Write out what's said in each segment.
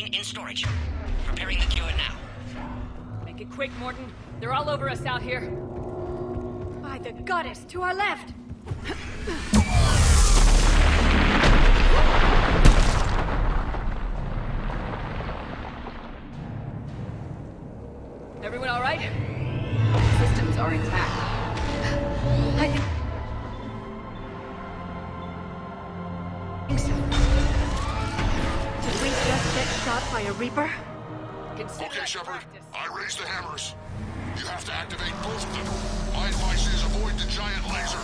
remain in storage. Preparing the cure now. Make it quick, Morton. They're all over us out here. By the goddess, to our left! Everyone all right? Systems are intact. I think so. Did we just get shot by a Reaper? Okay, Shepard. I raised the hammers. You have to activate both of them. My advice is avoid the giant laser.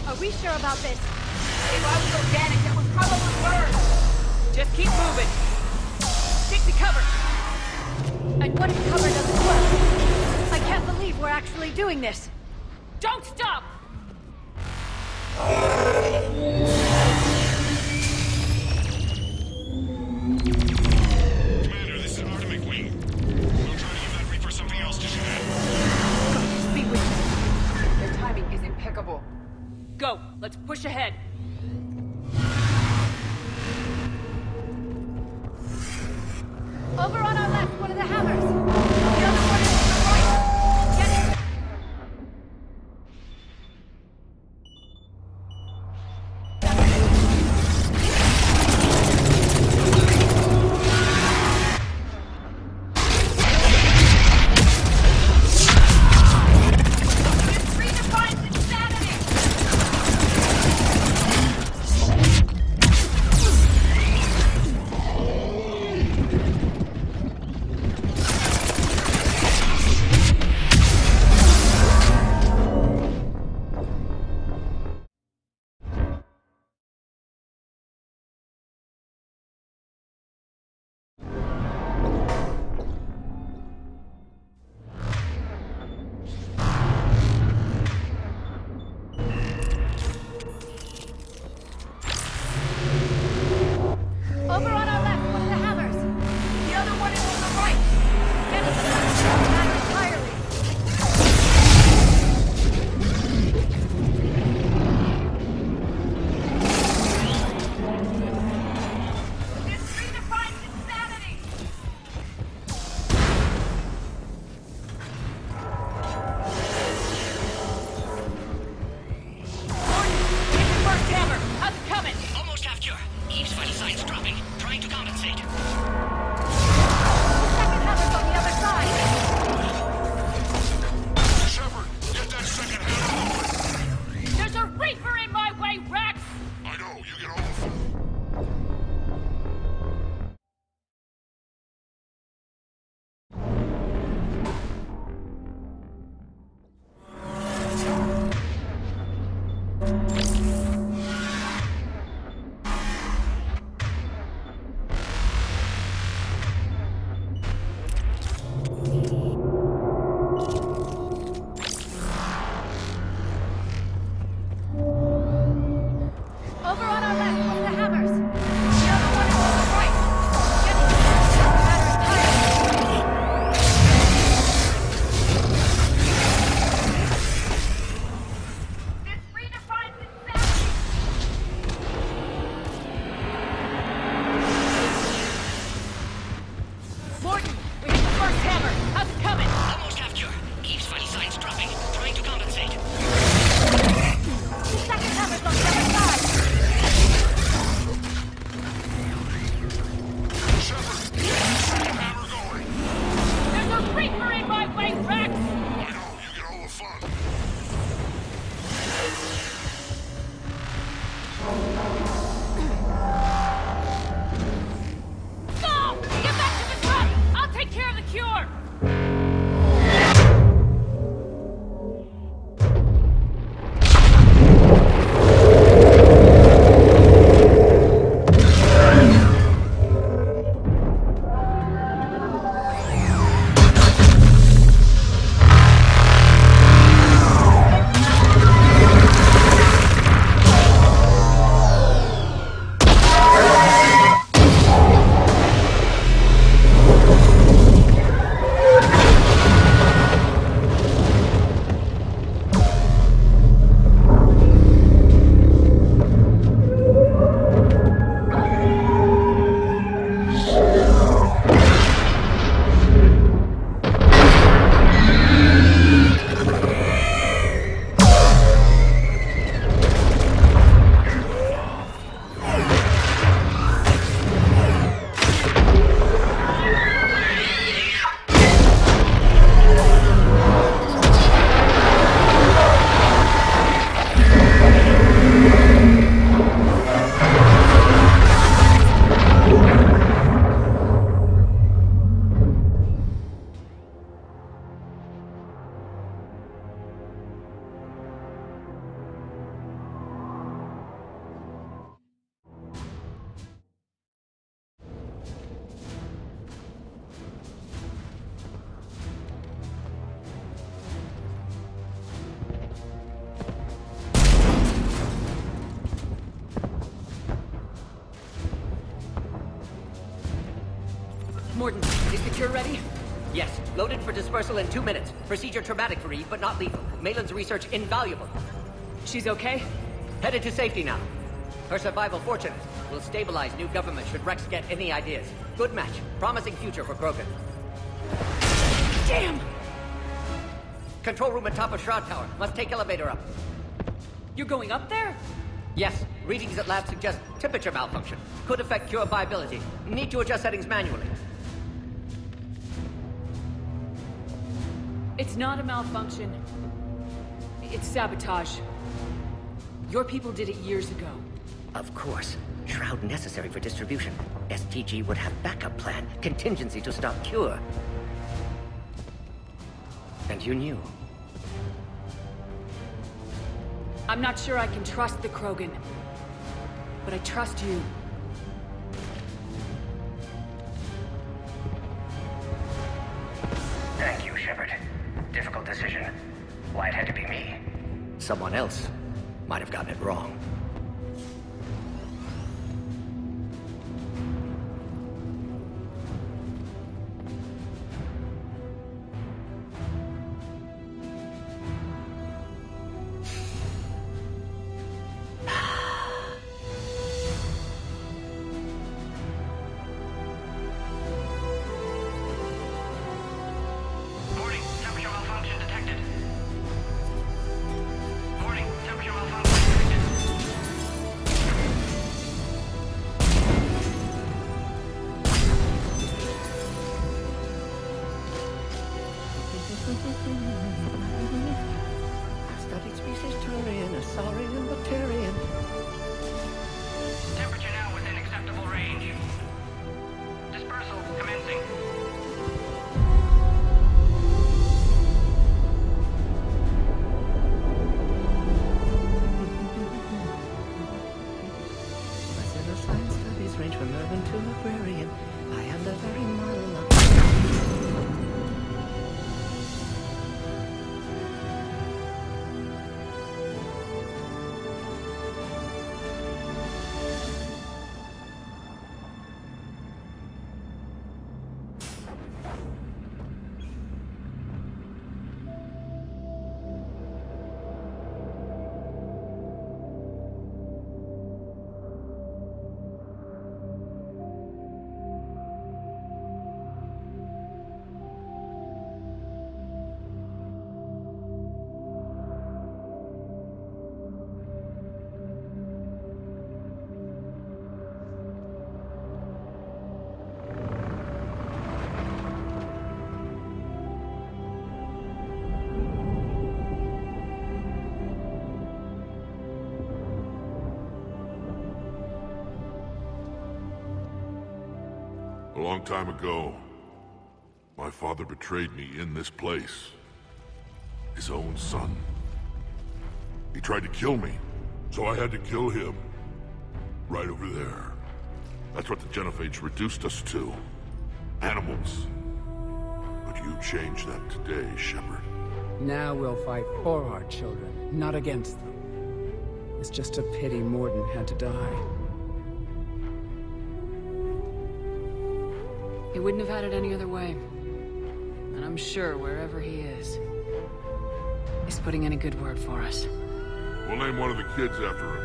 Are we sure about this? If I was organic, it would probably burn. Just keep moving. Stick to cover. And what if cover doesn't work? I can't believe we're actually doing this. Don't stop! Commander, this is Artemic Wing. We'll try to give that Reaper something else to shoot at. Be with me. Their timing is impeccable. Go. Let's push ahead. Over on our left, one of the hammers. The other one is to the right. Get it. This redefines insanity! sure ready? Yes, loaded for dispersal in 2 minutes. Procedure traumatic for Eve, but not lethal. Malin's research invaluable. She's okay? Headed to safety now. Her survival fortunate. Will stabilize new government should Rex get any ideas. Good match. Promising future for Krogan. Damn! Control room at top of Shroud Tower. Must take elevator up. You're going up there? Yes, readings at lab suggest temperature malfunction. Could affect cure viability. Need to adjust settings manually. It's not a malfunction. It's sabotage. Your people did it years ago. Of course. Shroud necessary for distribution. STG would have backup plan. Contingency to stop cure. And you knew. I'm not sure I can trust the Krogan. But I trust you. Thank you, Shepard. Difficult decision. Why it had to be me. Someone else might have gotten it wrong. Warning, temperature malfunction detected. Warning, temperature malfunction detected. Studied species Turian, Asaurian, Bacterian. Temperature now within acceptable range. Dispersal commencing. Bacillus science studies range from urban to agrarian. I am the very model of... A long time ago, my father betrayed me in this place. His own son. He tried to kill me, so I had to kill him. Right over there. That's what the Genophage reduced us to. Animals. But you changed that today, Shepard. Now we'll fight for our children, not against them. It's just a pity Morden had to die. He wouldn't have had it any other way. And I'm sure wherever he is, he's putting in a good word for us. We'll name one of the kids after him.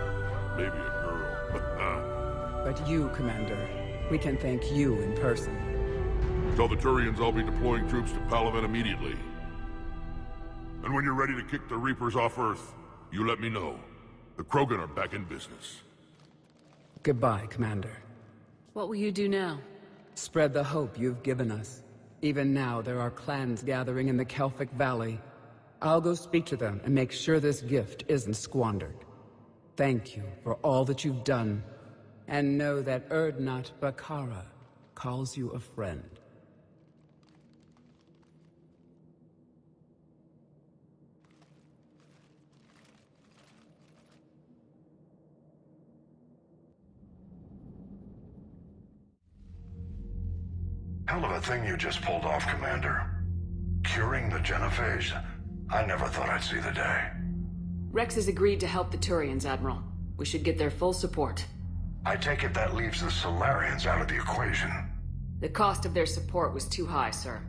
Maybe a girl. But you, Commander, we can thank you in person. Tell the Turians I'll be deploying troops to Palaven immediately. And when you're ready to kick the Reapers off Earth, you let me know. The Krogan are back in business. Goodbye, Commander. What will you do now? Spread the hope you've given us. Even now, there are clans gathering in the Kelphic Valley. I'll go speak to them and make sure this gift isn't squandered. Thank you for all that you've done. And know that Urdnot Bakara calls you a friend. Hell of a thing you just pulled off, Commander. Curing the Genophage? I never thought I'd see the day. Rex has agreed to help the Turians, Admiral. We should get their full support. I take it that leaves the Solarians out of the equation. The cost of their support was too high, sir.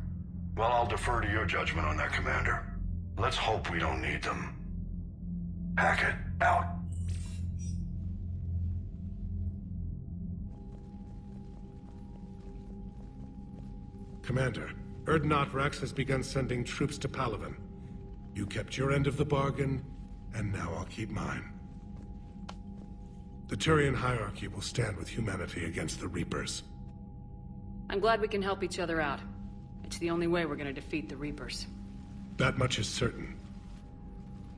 Well, I'll defer to your judgment on that, Commander. Let's hope we don't need them. Hackett, out. Commander, Urdnot Rex has begun sending troops to Palaven. You kept your end of the bargain, and now I'll keep mine. The Turian hierarchy will stand with humanity against the Reapers. I'm glad we can help each other out. It's the only way we're gonna defeat the Reapers. That much is certain.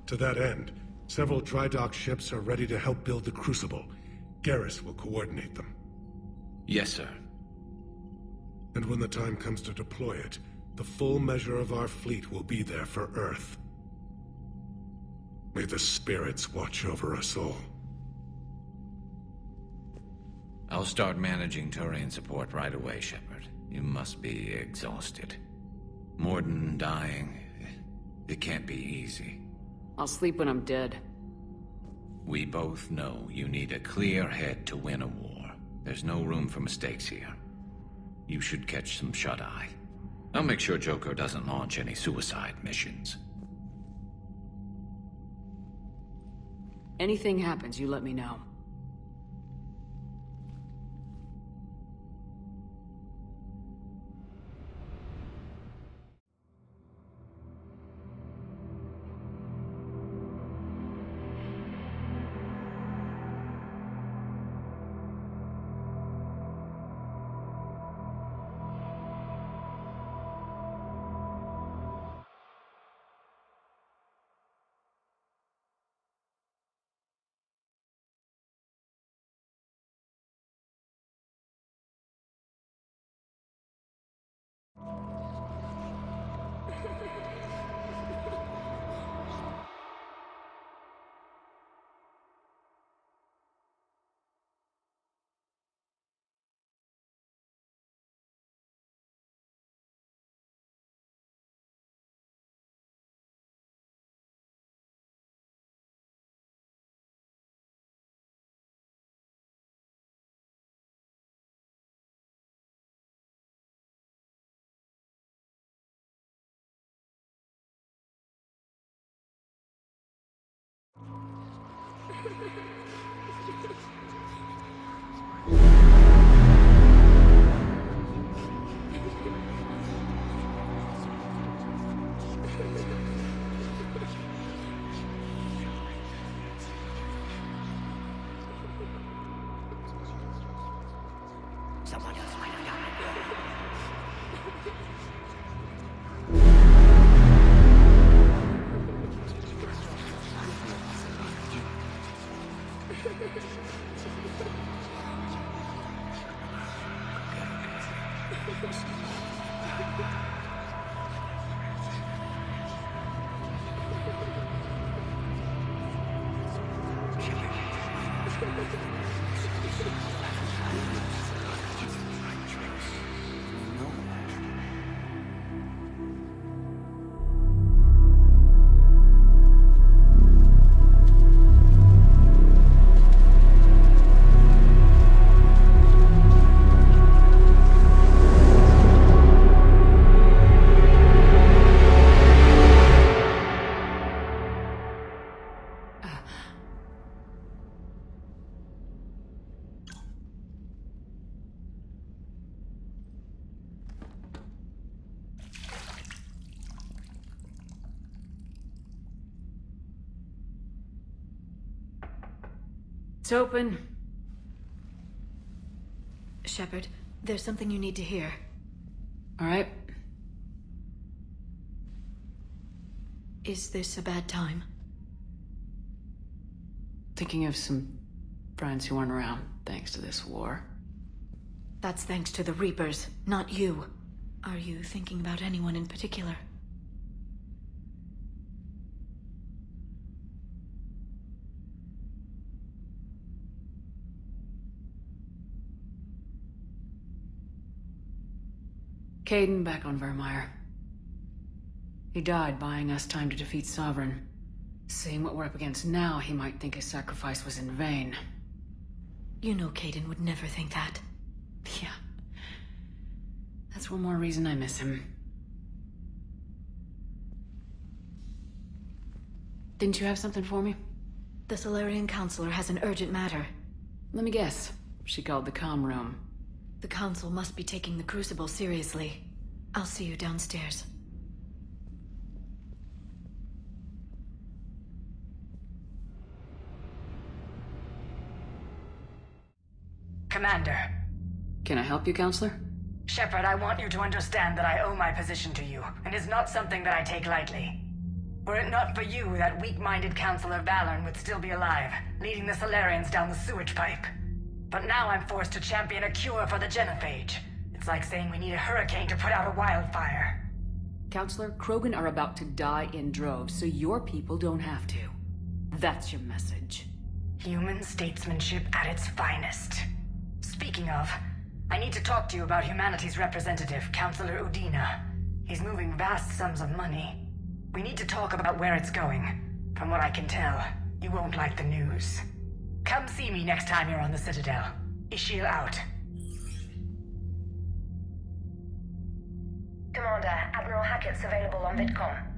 To that end, several dry dock ships are ready to help build the Crucible. Garrus will coordinate them. Yes, sir. And when the time comes to deploy it, the full measure of our fleet will be there for Earth. May the spirits watch over us all. I'll start managing Turian support right away, Shepard. You must be exhausted. Morden dying, it can't be easy. I'll sleep when I'm dead. We both know you need a clear head to win a war. There's no room for mistakes here. You should catch some shut-eye. I'll make sure Joker doesn't launch any suicide missions. Anything happens, you let me know. Someone else might have done It's open. Shepard, there's something you need to hear. All right. Is this a bad time? Thinking of some friends who aren't around thanks to this war. That's thanks to the Reapers, not you. Are you thinking about anyone in particular? Caden back on Vermeer. He died buying us time to defeat Sovereign. Seeing what we're up against now, he might think his sacrifice was in vain. You know Caden would never think that. Yeah. That's one more reason I miss him. Didn't you have something for me? The Solarian Counselor has an urgent matter. Let me guess. She called the comm room. The Council must be taking the Crucible seriously. I'll see you downstairs. Commander. Can I help you, Counselor? Shepard, I want you to understand that I owe my position to you, and it's not something that I take lightly. Were it not for you, that weak-minded Counselor Valorn would still be alive, leading the Solarians down the sewage pipe. But now I'm forced to champion a cure for the genophage. It's like saying we need a hurricane to put out a wildfire. Counselor, Krogan are about to die in droves, so your people don't have to. That's your message. Human statesmanship at its finest. Speaking of, I need to talk to you about humanity's representative, Counselor Udina. He's moving vast sums of money. We need to talk about where it's going. From what I can tell, you won't like the news. Come see me next time you're on the Citadel. Ishil out. Commander, Admiral Hackett's available on VidCom.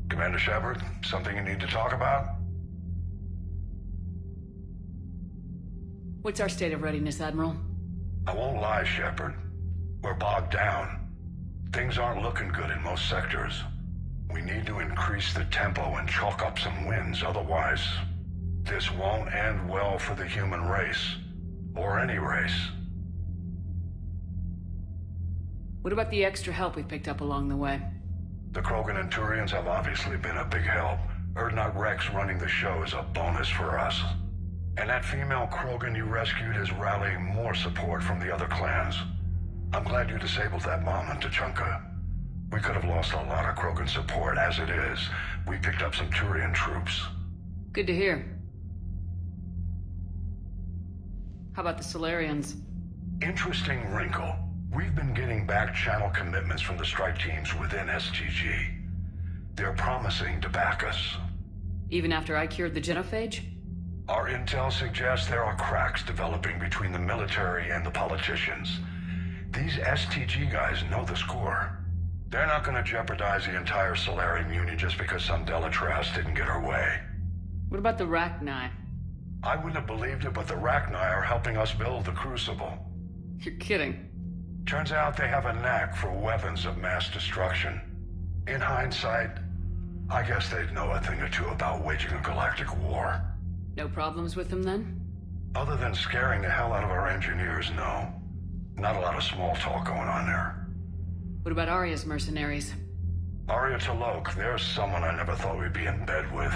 Commander Shepard, something you need to talk about? What's our state of readiness, Admiral? I won't lie, Shepard. We're bogged down. Things aren't looking good in most sectors. We need to increase the tempo and chalk up some wins, otherwise this won't end well for the human race. Or any race. What about the extra help we picked up along the way? The Krogan and Turians have obviously been a big help. Urdnot Rex running the show is a bonus for us. And that female Krogan you rescued is rallying more support from the other clans. I'm glad you disabled that bomb on Tuchanka. We could have lost a lot of Krogan support. As it is, we picked up some Turian troops. Good to hear. How about the Solarians? Interesting wrinkle. We've been getting back channel commitments from the strike teams within STG. They're promising to back us. Even after I cured the genophage? Our intel suggests there are cracks developing between the military and the politicians. These STG guys know the score. They're not going to jeopardize the entire Solarian Union just because some Delatras didn't get her way. What about the Rachni? I wouldn't have believed it, but the Rachni are helping us build the Crucible. You're kidding. Turns out they have a knack for weapons of mass destruction. In hindsight, I guess they'd know a thing or two about waging a galactic war. No problems with them, then? Other than scaring the hell out of our engineers, no. Not a lot of small talk going on there. What about Arya's mercenaries? Arya T'Loak, there's someone I never thought we'd be in bed with.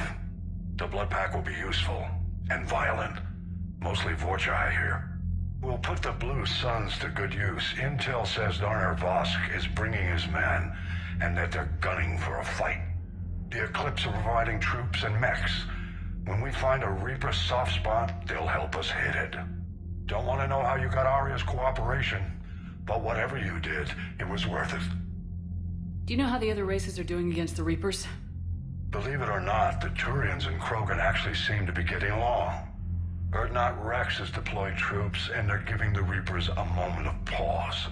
The Blood Pack will be useful. And violent. Mostly Vorcha, I hear. We'll put the Blue Suns to good use. Intel says Darner Vosk is bringing his men, and that they're gunning for a fight. The Eclipse are providing troops and mechs. When we find a Reaper soft spot, they'll help us hit it. Don't want to know how you got Arya's cooperation, but whatever you did, it was worth it. Do you know how the other races are doing against the Reapers? Believe it or not, the Turians and Krogan actually seem to be getting along. Urdnot Rex has deployed troops, and they're giving the Reapers a moment of pause.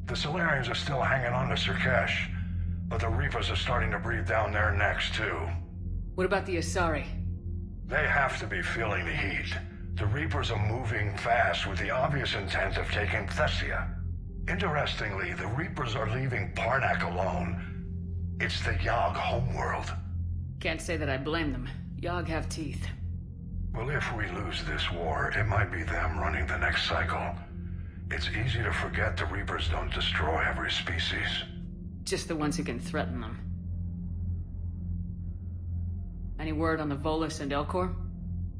The Solarians are still hanging on to Surkesh, but the Reapers are starting to breathe down their necks, too. What about the Asari? They have to be feeling the heat. The Reapers are moving fast with the obvious intent of taking Thessia. Interestingly, the Reapers are leaving Parnak alone. It's the Yogg homeworld. Can't say that I blame them. Yogg have teeth. Well, if we lose this war, it might be them running the next cycle. It's easy to forget the Reapers don't destroy every species. Just the ones who can threaten them. Any word on the Volus and Elcor?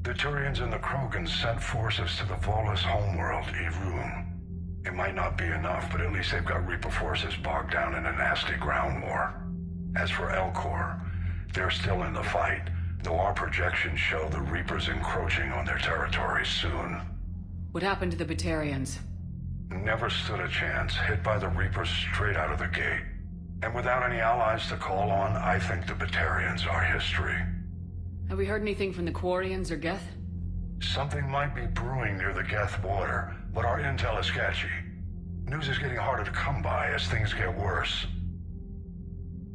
The Turians and the Krogan sent forces to the Volus homeworld, Irun. It might not be enough, but at least they've got Reaper forces bogged down in a nasty ground war. As for Elcor, they're still in the fight, though our projections show the Reapers encroaching on their territory soon. What happened to the Batarians? Never stood a chance, hit by the Reapers straight out of the gate. And without any allies to call on, I think the Batarians are history. Have we heard anything from the Quarians or Geth? Something might be brewing near the Geth border, but our intel is sketchy. News is getting harder to come by as things get worse.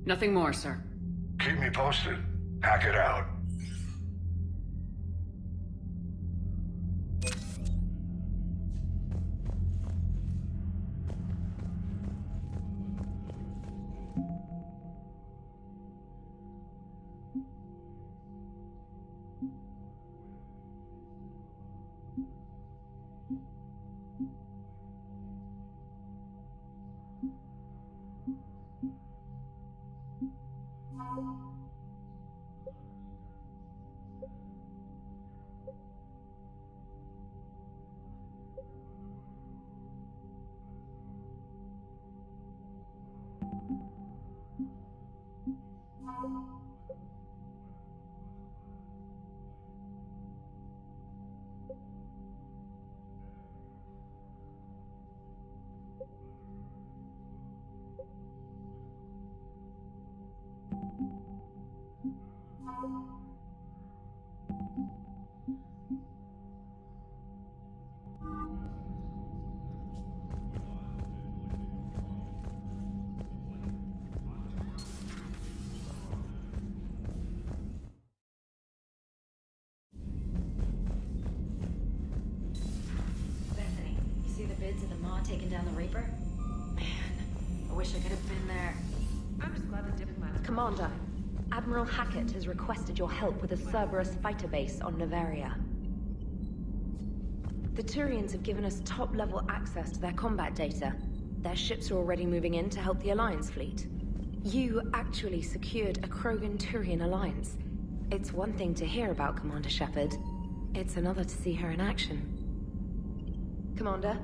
Nothing more, sir. Keep me posted. Hack it out. Taking down the Reaper? Man, I wish I could have been there. I'm just glad the diplomats... Commander, Admiral Hackett has requested your help with a Cerberus fighter base on Novaria. The Turians have given us top-level access to their combat data. Their ships are already moving in to help the Alliance fleet. You actually secured a Krogan-Turian alliance. It's one thing to hear about Commander Shepard. It's another to see her in action. Commander?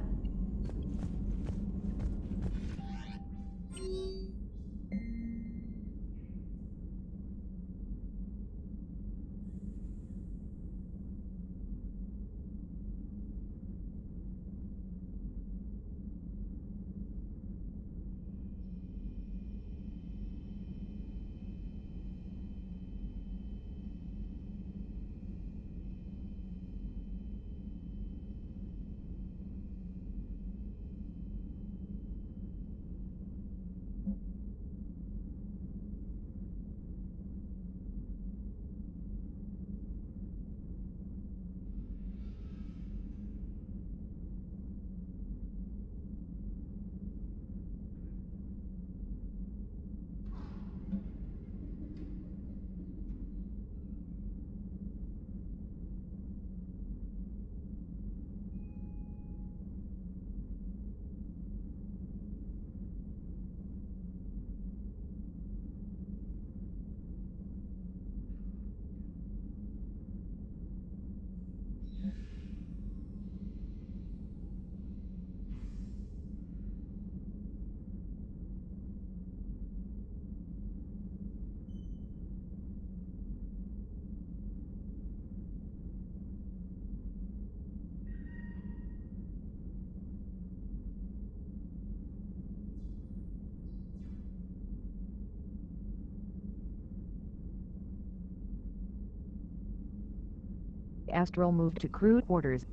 Astral moved to crew quarters.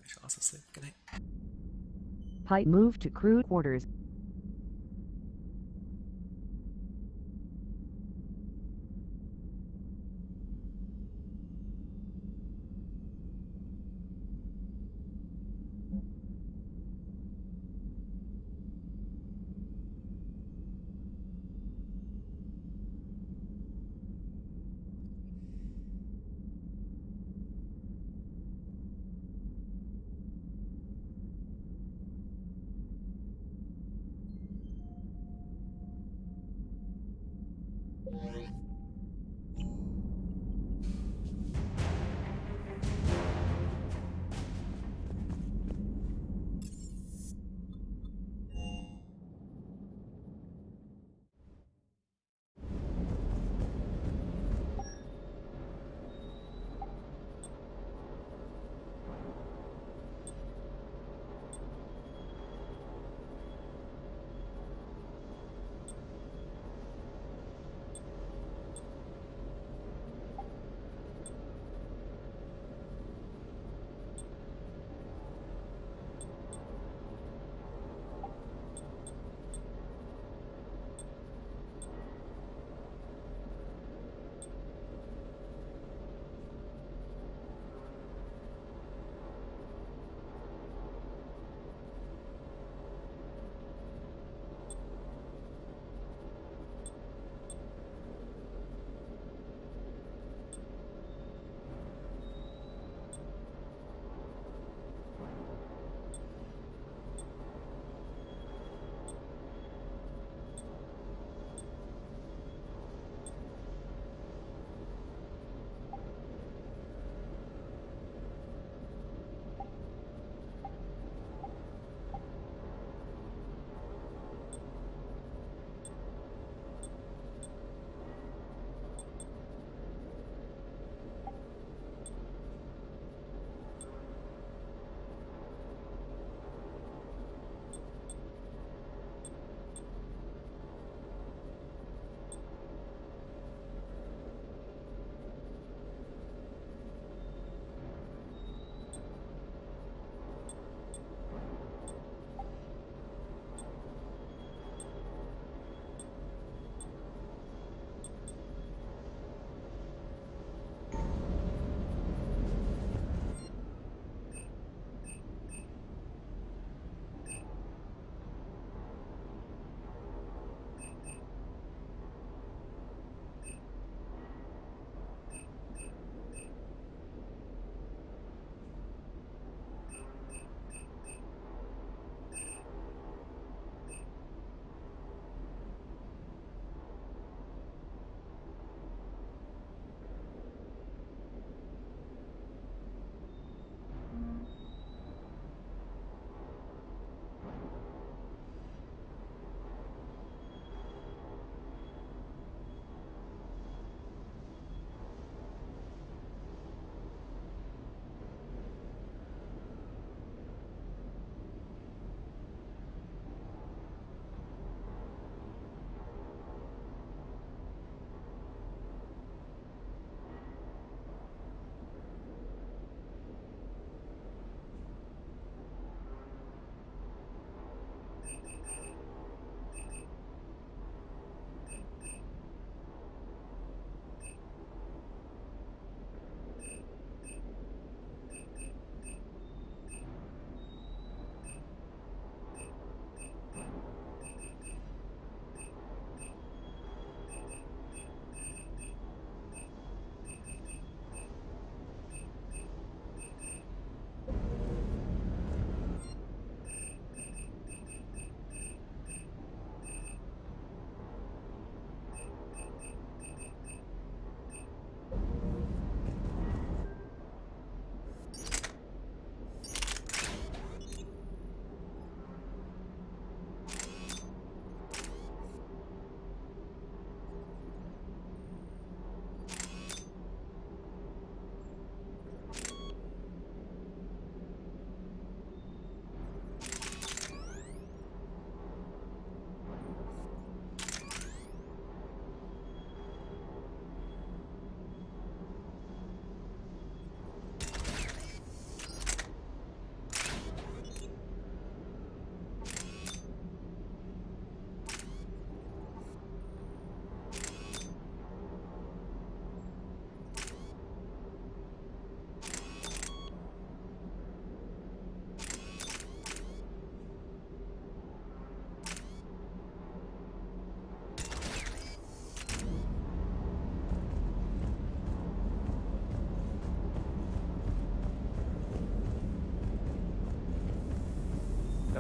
I shall also sleep. Good night. Pipe moved to crew quarters.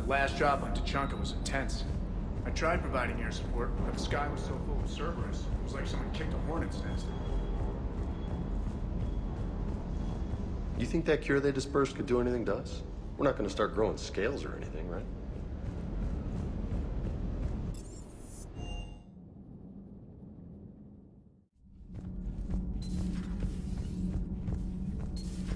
last drop on Tuchanka was intense. I tried providing air support, but the sky was so full of Cerberus, it was like someone kicked a hornet's nest. You think that cure they dispersed could do anything to us? We're not gonna start growing scales or anything, right?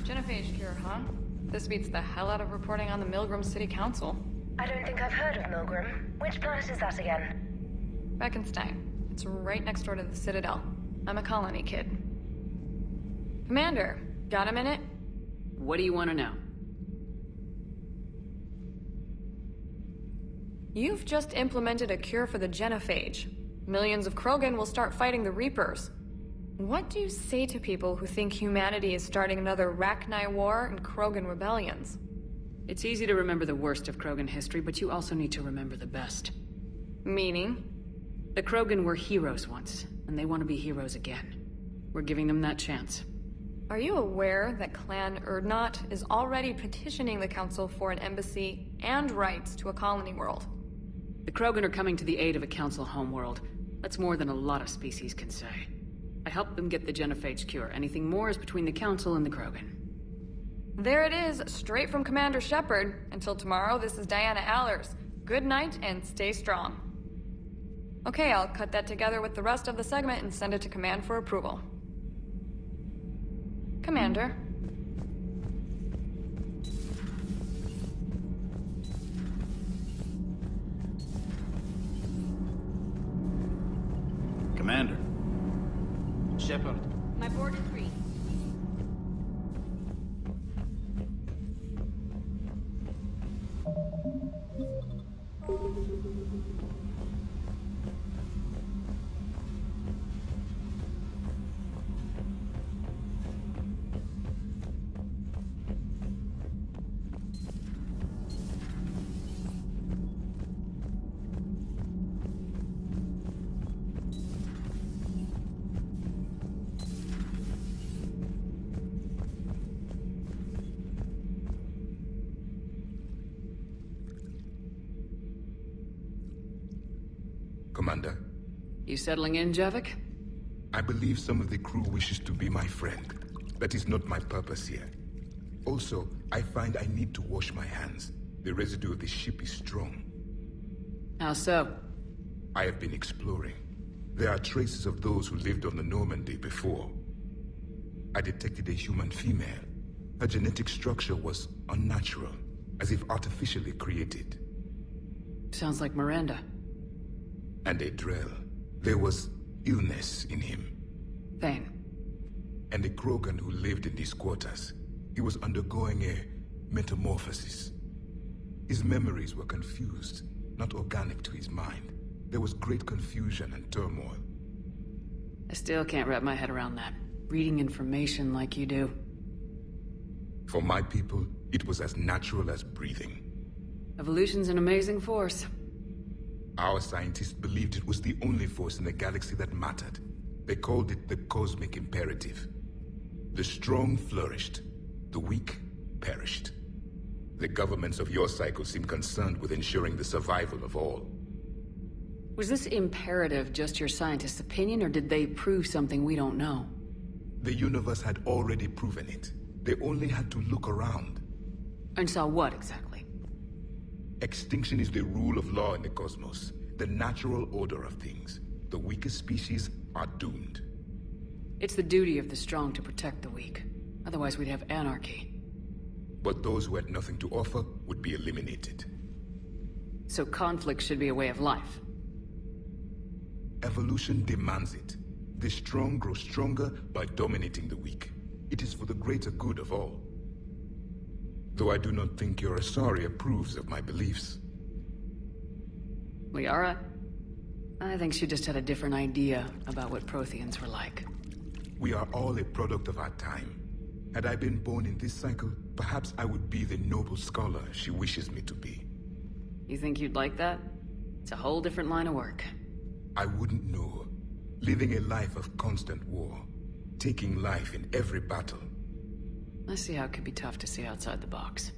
Genophage cure, huh? This beats the hell out of reporting on the Milgram City Council. I don't think I've heard of Milgram. Which planet is that again? Beckenstein. It's right next door to the Citadel. I'm a colony kid. Commander, got a minute? What do you want to know? You've just implemented a cure for the genophage. Millions of Krogan will start fighting the Reapers. What do you say to people who think humanity is starting another Rachni War and Krogan rebellions? It's easy to remember the worst of Krogan history, but you also need to remember the best. Meaning? The Krogan were heroes once, and they want to be heroes again. We're giving them that chance. Are you aware that Clan Urdnot is already petitioning the Council for an embassy and rights to a colony world? The Krogan are coming to the aid of a Council homeworld. That's more than a lot of species can say. I helped them get the genophage cure. Anything more is between the Council and the Krogan. There it is, straight from Commander Shepard. Until tomorrow, this is Diana Allers. Good night and stay strong. Okay, I'll cut that together with the rest of the segment and send it to Command for approval. Commander. Commander. Shepard. My board is green. Commander. You settling in, Javik? I believe some of the crew wishes to be my friend. That is not my purpose here. Also, I find I need to wash my hands. The residue of the ship is strong. How so? I have been exploring. There are traces of those who lived on the Normandy before. I detected a human female. Her genetic structure was unnatural, as if artificially created. Sounds like Miranda. And a Drell. There was illness in him. Thane. And a Krogan who lived in these quarters. He was undergoing a metamorphosis. His memories were confused, not organic to his mind. There was great confusion and turmoil. I still can't wrap my head around that. Reading information like you do. For my people, it was as natural as breathing. Evolution's an amazing force. Our scientists believed it was the only force in the galaxy that mattered. They called it the cosmic imperative. The strong flourished, the weak perished. The governments of your cycle seem concerned with ensuring the survival of all. Was this imperative just your scientists' opinion, or did they prove something we don't know? The universe had already proven it. They only had to look around. And saw what, exactly? Extinction is the rule of law in the cosmos, the natural order of things. The weakest species are doomed. It's the duty of the strong to protect the weak. Otherwise we'd have anarchy. But those who had nothing to offer would be eliminated. So conflict should be a way of life. Evolution demands it. The strong grow stronger by dominating the weak. It is for the greater good of all. Though I do not think your Asari approves of my beliefs. Liara? I think she just had a different idea about what Protheans were like. We are all a product of our time. Had I been born in this cycle, perhaps I would be the noble scholar she wishes me to be. You think you'd like that? It's a whole different line of work. I wouldn't know. Living a life of constant war. Taking life in every battle. I see how it could be tough to see outside the box.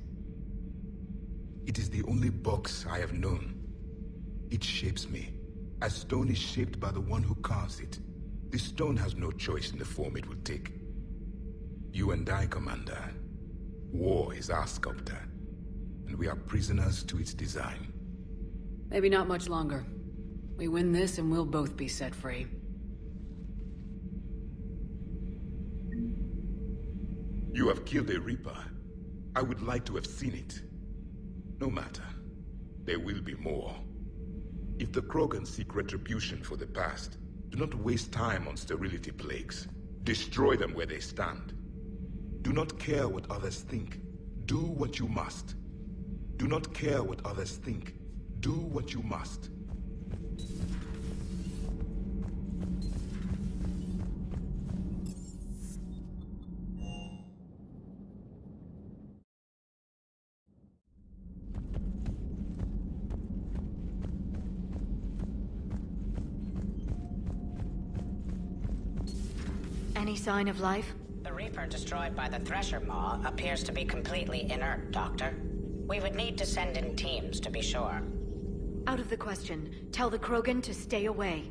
It is the only box I have known. It shapes me, as stone is shaped by the one who carves it. This stone has no choice in the form it will take. You and I, Commander. War is our sculptor, and we are prisoners to its design. Maybe not much longer. We win this and we'll both be set free. You have killed a Reaper. I would like to have seen it. No matter. There will be more. If the Krogan seek retribution for the past, do not waste time on sterility plagues. Destroy them where they stand. Do not care what others think. Do what you must. Do not care what others think. Do what you must. Any sign of life? The Reaper destroyed by the Thresher Maw appears to be completely inert, Doctor. We would need to send in teams to be sure. Out of the question. Tell the Krogan to stay away.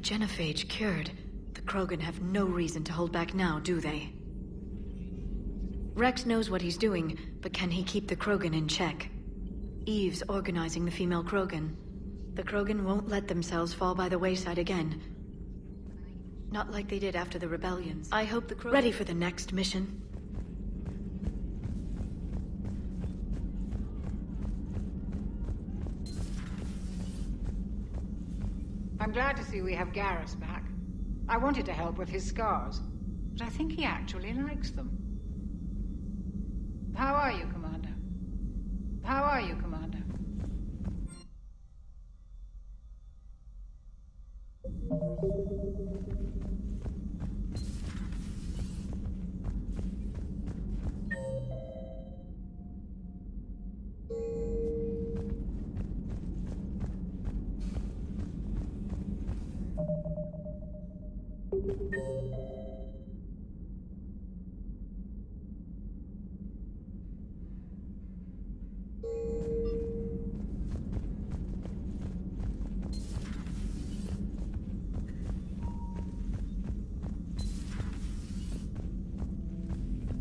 Genophage cured. The Krogan have no reason to hold back now, do they? Rex knows what he's doing, but can he keep the Krogan in check? Eve's organizing the female Krogan. The Krogan won't let themselves fall by the wayside again. Not like they did after the rebellions. I hope the Krogan... Ready for the next mission? I'm glad to see we have Garrus back. I wanted to help with his scars, but I think he actually likes them. How are you, Commander? How are you, Commander?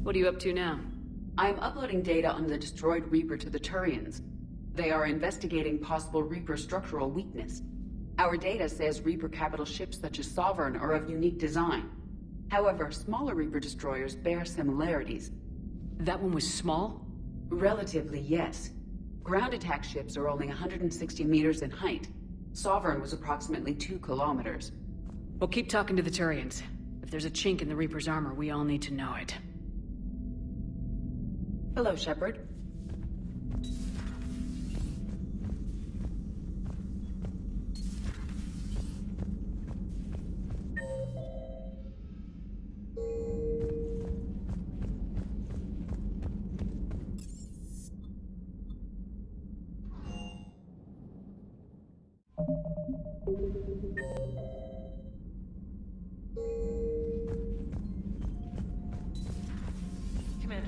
What are you up to now? I'm uploading data on the destroyed Reaper to the Turians. They are investigating possible Reaper structural weakness. Our data says Reaper capital ships such as Sovereign are of unique design. However, smaller Reaper destroyers bear similarities. That one was small? Relatively, yes. Ground attack ships are only 160 meters in height. Sovereign was approximately 2 kilometers. We'll keep talking to the Turians. If there's a chink in the Reaper's armor, we all need to know it. Hello, Shepard.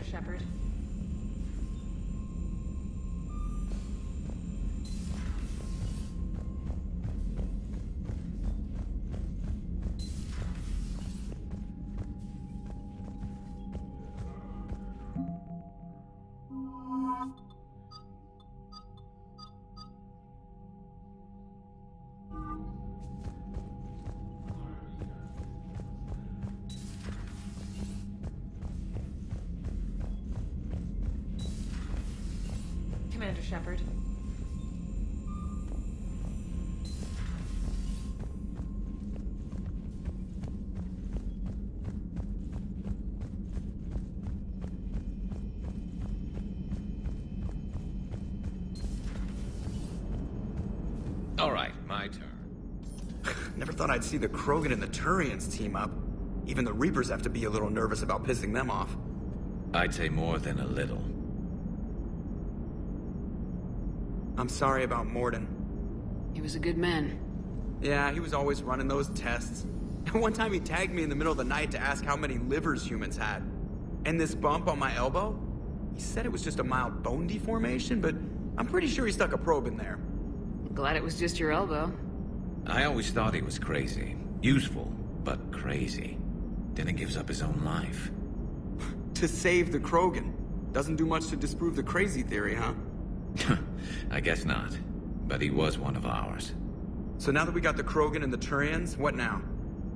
Commander Shepard. Commander Shepard. All right, my turn. Never thought I'd see the Krogan and the Turians team up. Even the Reapers have to be a little nervous about pissing them off. I'd say more than a little. I'm sorry about Morden. He was a good man. Yeah, he was always running those tests. One time he tagged me in the middle of the night to ask how many livers humans had. And this bump on my elbow? He said it was just a mild bone deformation, but I'm pretty sure he stuck a probe in there. Glad it was just your elbow. I always thought he was crazy. Useful, but crazy. Then he gives up his own life. To save the Krogan. Doesn't do much to disprove the crazy theory, huh? I guess not. But he was one of ours. So now that we got the Krogan and the Turians, what now?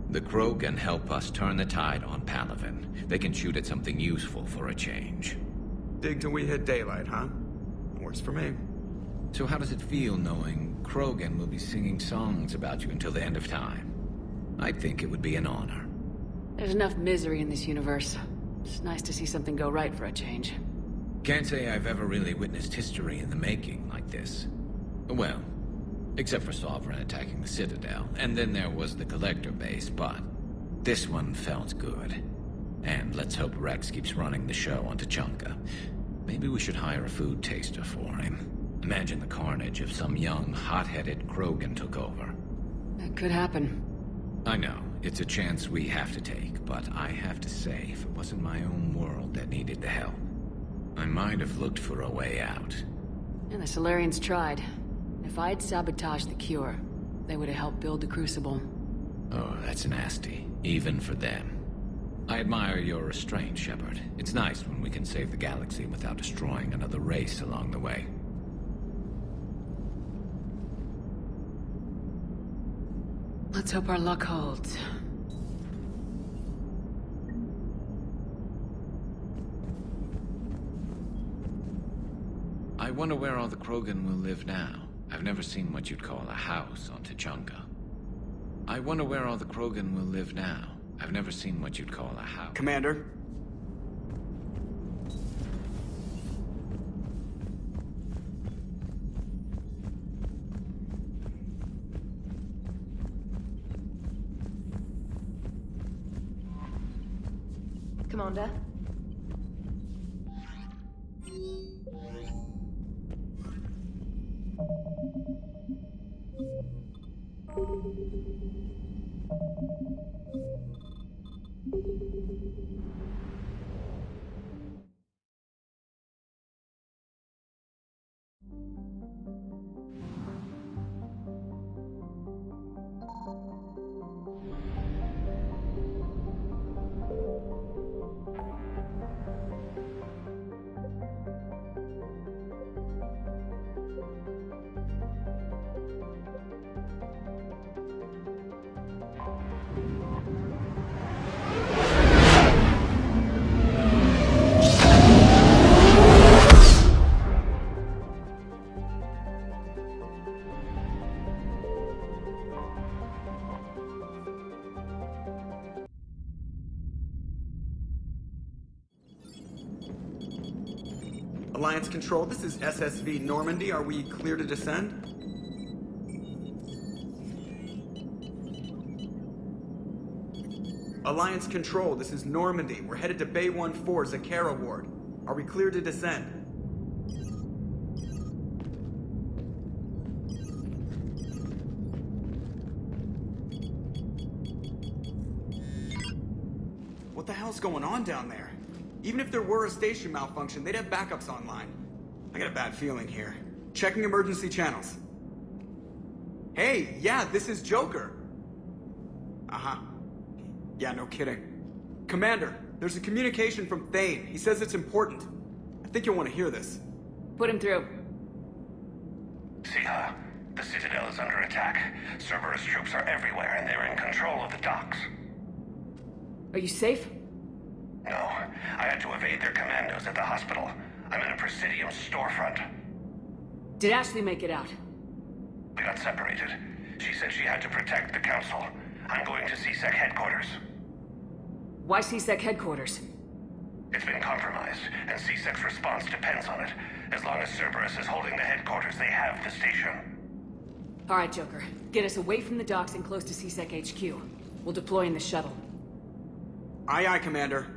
The Krogan help us turn the tide on Palaven. They can shoot at something useful for a change. Dig till we hit daylight, huh? Works for me. So how does it feel knowing Krogan will be singing songs about you until the end of time? I think it would be an honor. There's enough misery in this universe. It's nice to see something go right for a change. Can't say I've ever really witnessed history in the making like this. Well, except for Sovereign attacking the Citadel, and then there was the Collector base, but this one felt good. And let's hope Rex keeps running the show on Tuchanka. Maybe we should hire a food taster for him. Imagine the carnage if some young, hot-headed Krogan took over. That could happen. I know, it's a chance we have to take, but I have to say, if it wasn't my own world that needed the help, I might have looked for a way out. And the Solarians tried. If I'd sabotaged the cure, they would have helped build the Crucible. Oh, that's nasty, even for them. I admire your restraint, Shepard. It's nice when we can save the galaxy without destroying another race along the way. Let's hope our luck holds. I wonder where all the Krogan will live now. I've never seen what you'd call a house on Tuchanka. I wonder where all the Krogan will live now. I've never seen what you'd call a house. Commander? Commander? Alliance Control, this is SSV Normandy. Are we clear to descend? Alliance Control, this is Normandy. We're headed to Bay 1-4, Zakara Ward. Are we clear to descend? What the hell's going on down there? Even if there were a station malfunction, they'd have backups online. I got a bad feeling here. Checking emergency channels. Hey, yeah, this is Joker. Uh-huh. Yeah, no kidding. Commander, there's a communication from Thane. He says it's important. I think you'll want to hear this. Put him through. Siha, the Citadel is under attack. Cerberus troops are everywhere, and they're in control of the docks. Are you safe? No, I had to evade their commandos at the hospital. I'm in a Presidium storefront. Did Ashley make it out? We got separated. She said she had to protect the Council. I'm going to CSEC headquarters. Why CSEC headquarters? It's been compromised, and CSEC's response depends on it. As long as Cerberus is holding the headquarters, they have the station. All right, Joker. Get us away from the docks and close to CSEC HQ. We'll deploy in the shuttle. Aye, aye, Commander.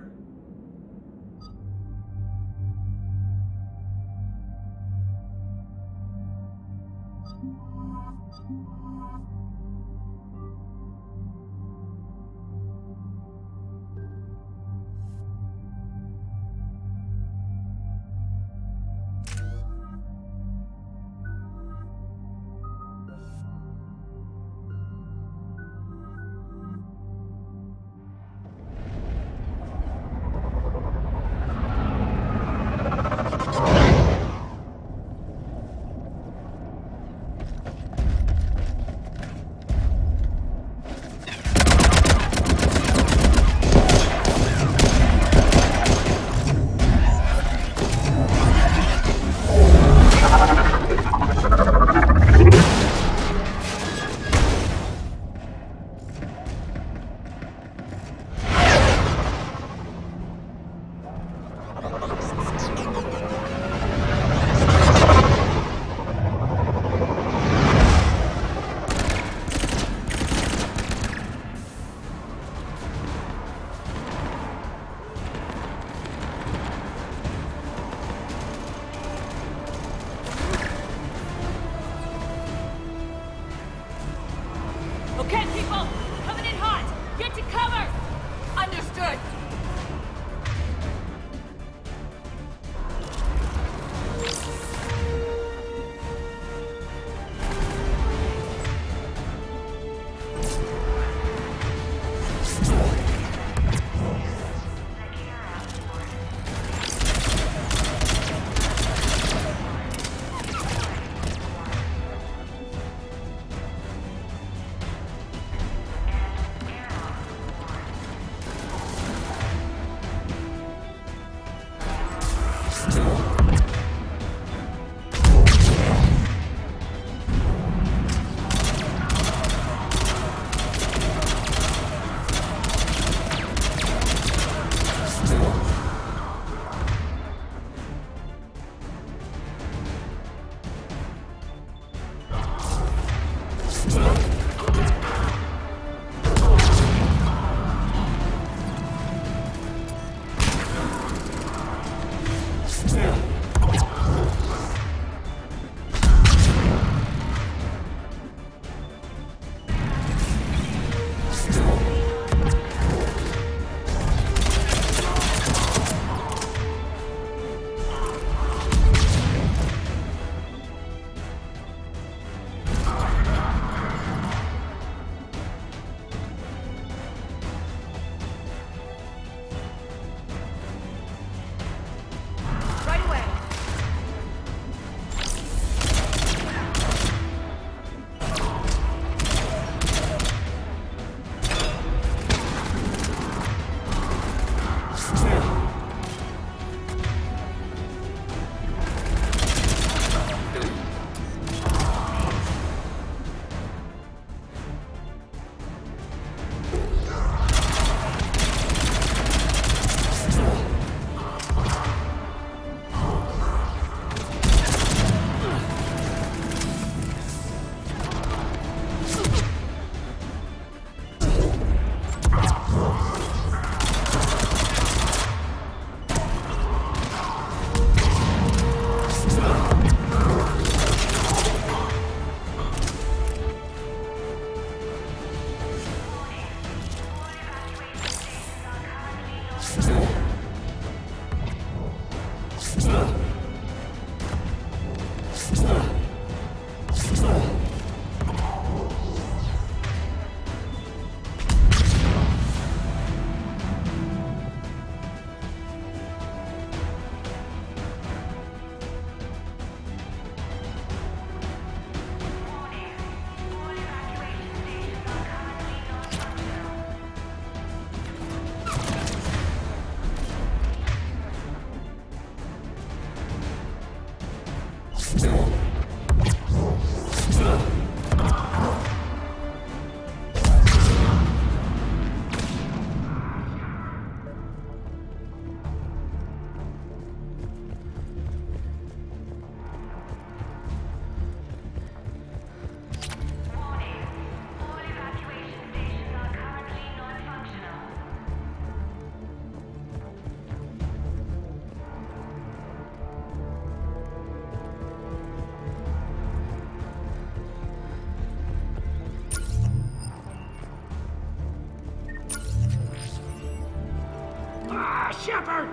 Shepard!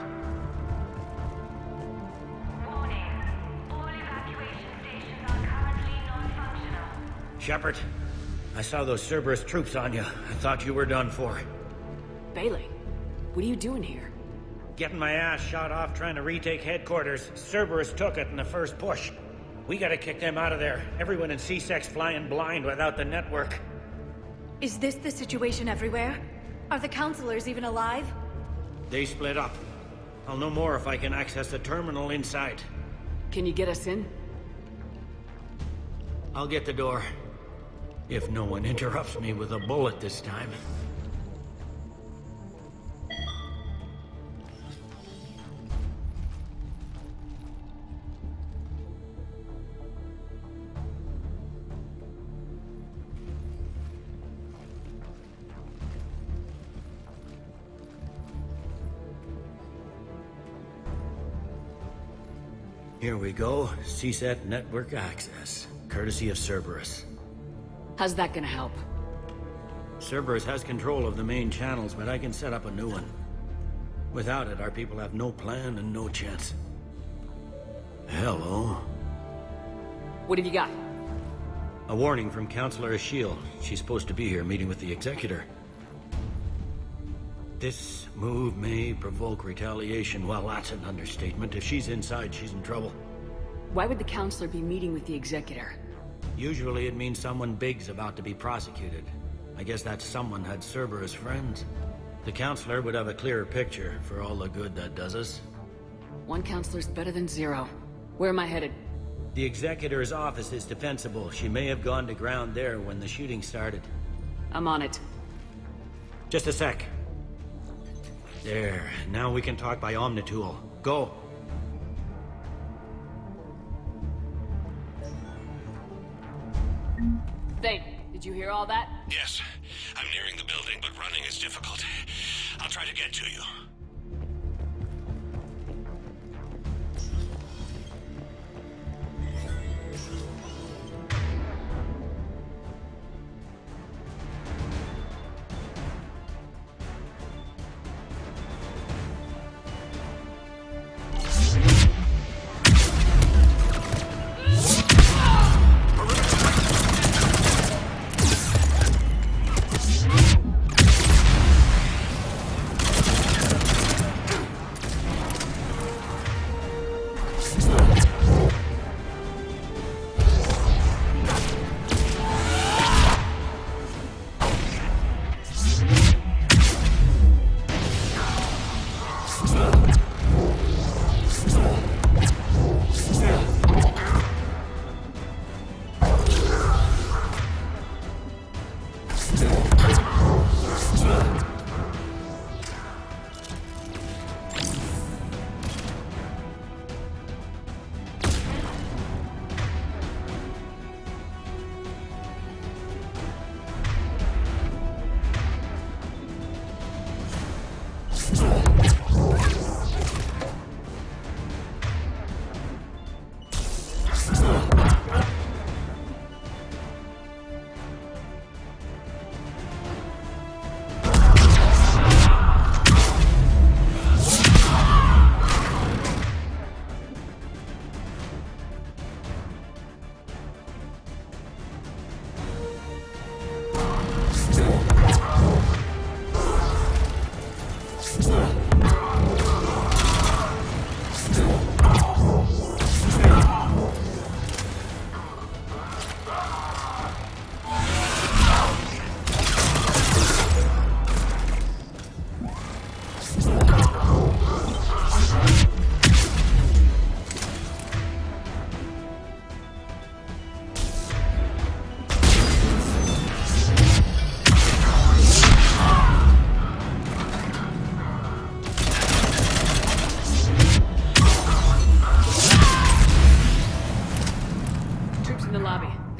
Shepard, I saw those Cerberus troops on you. I thought you were done for. Bailey, what are you doing here? Getting my ass shot off trying to retake headquarters. Cerberus took it in the first push. We gotta kick them out of there. Everyone in C-Sec's flying blind without the network. Is this the situation everywhere? Are the counselors even alive? They split up. I'll know more if I can access the terminal inside. Can you get us in? I'll get the door. If no one interrupts me with a bullet this time. Here we go. CSET network access. Courtesy of Cerberus. How's that gonna help? Cerberus has control of the main channels, but I can set up a new one. Without it, our people have no plan and no chance. Hello. What have you got? A warning from Counselor Ashiel. She's supposed to be here meeting with the Executor. This move may provoke retaliation. Well, that's an understatement. If she's inside, she's in trouble. Why would the Counselor be meeting with the Executor? Usually it means someone big's about to be prosecuted. I guess that someone had Cerberus friends. The Counselor would have a clearer picture for all the good that does us. One Counselor's better than zero. Where am I headed? The Executor's office is defensible. She may have gone to ground there when the shooting started. I'm on it. Just a sec. There. Now we can talk by Omnitool. Go. Thane, did you hear all that? Yes. I'm nearing the building, but running is difficult. I'll try to get to you.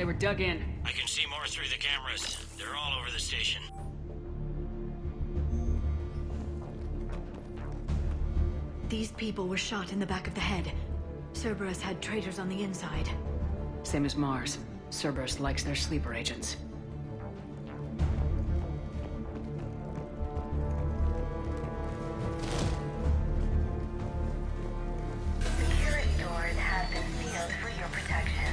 They were dug in. I can see more through the cameras. They're all over the station. These people were shot in the back of the head. Cerberus had traitors on the inside. Same as Mars. Cerberus likes their sleeper agents. Security doors have been sealed for your protection.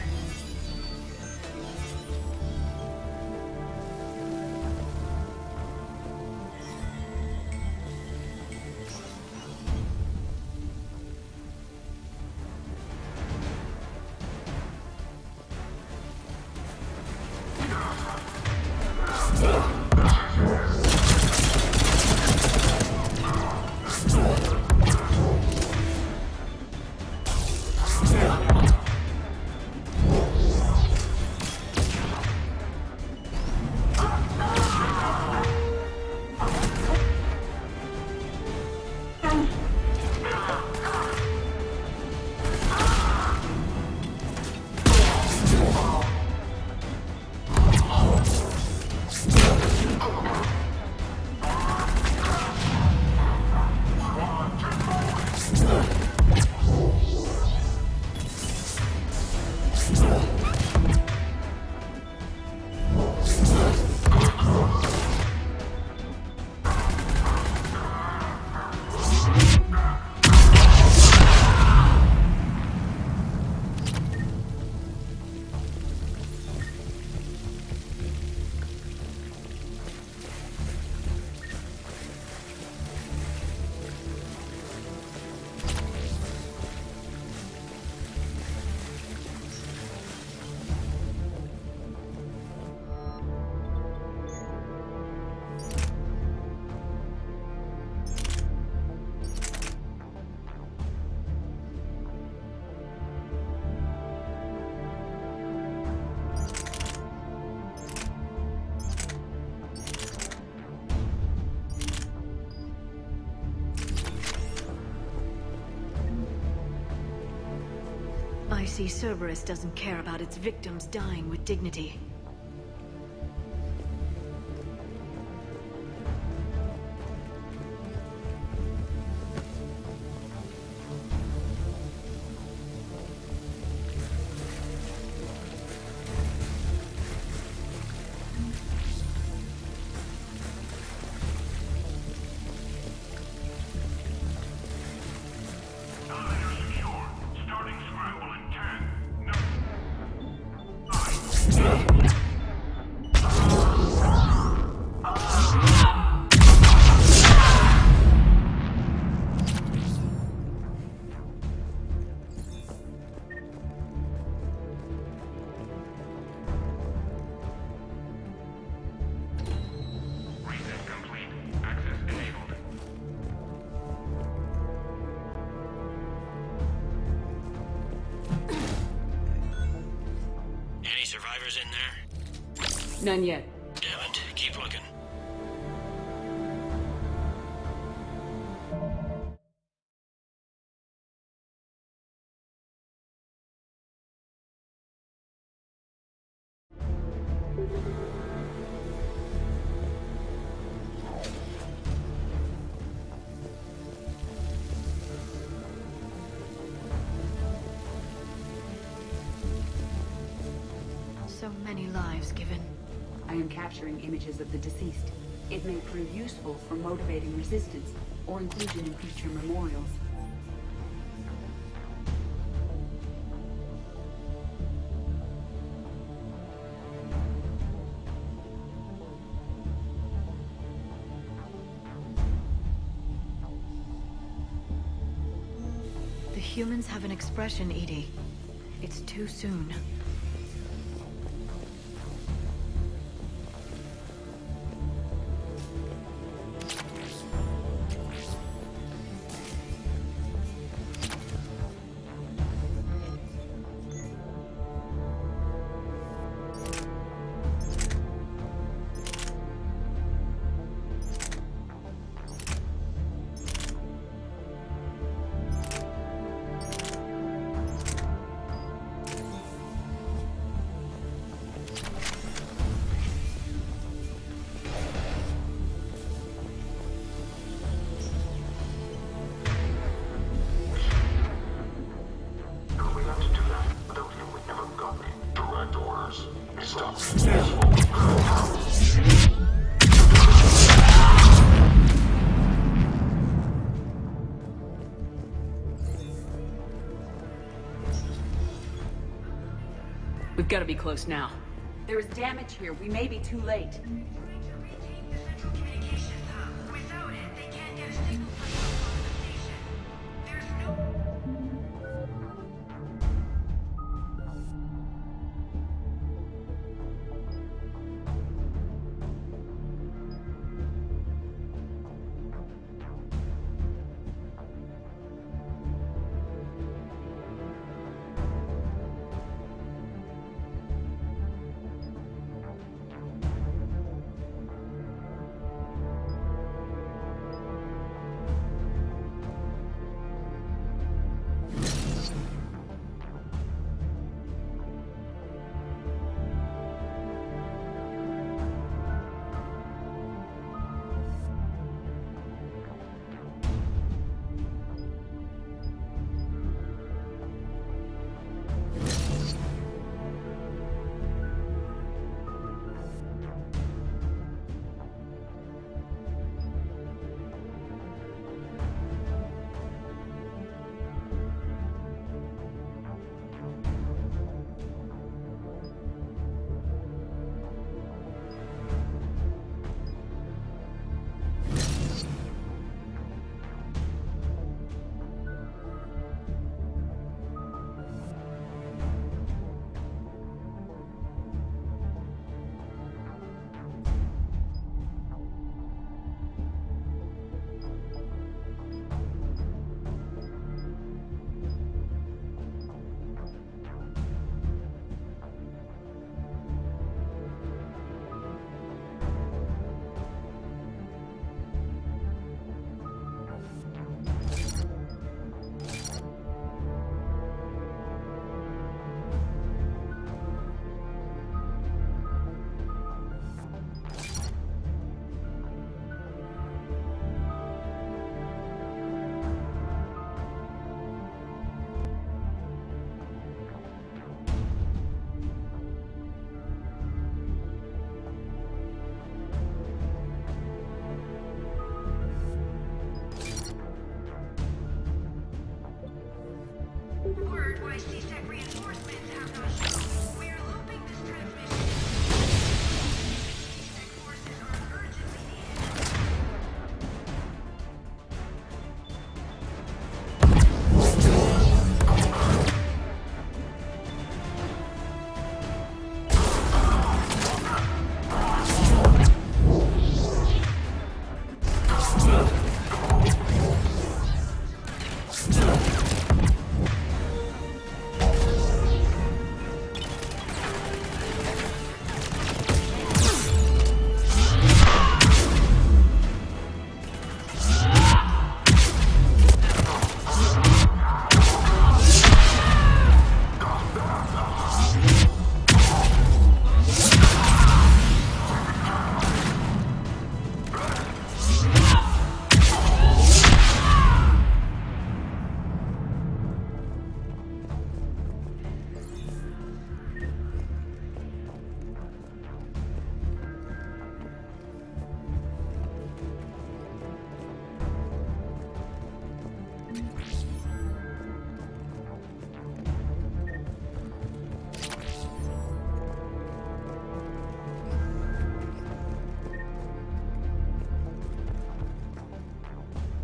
I see Cerberus doesn't care about its victims dying with dignity. Any survivors in there? None yet. Damn it. Keep looking. So many lives given. I am capturing images of the deceased. It may prove useful for motivating resistance or inclusion in future memorials. The humans have an expression, Edie. It's too soon. We've got to be close now. There is damage here. We may be too late.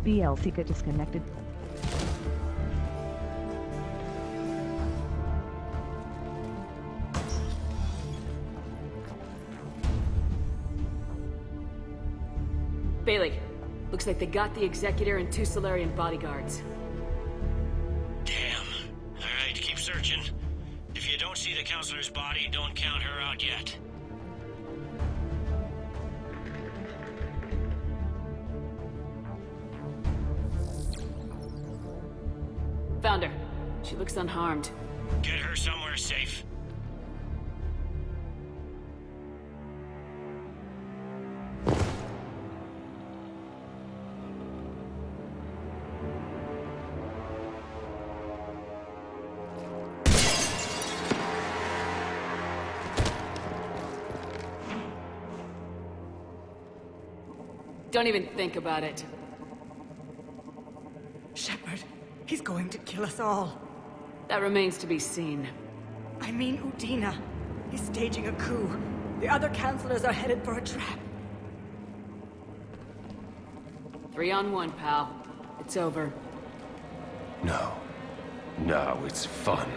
BLC got disconnected. Bailey, looks like they got the Executor and 2 Solarian bodyguards. Damn. Alright, keep searching. If you don't see the Counselor's body, don't count her out yet. Found her. She looks unharmed. Get her somewhere safe. Don't even think about it. Shepard, he's going to kill us all. That remains to be seen. I mean Udina. He's staging a coup. The other counselors are headed for a trap. 3-on-1, pal. It's over. No. No, it's fun.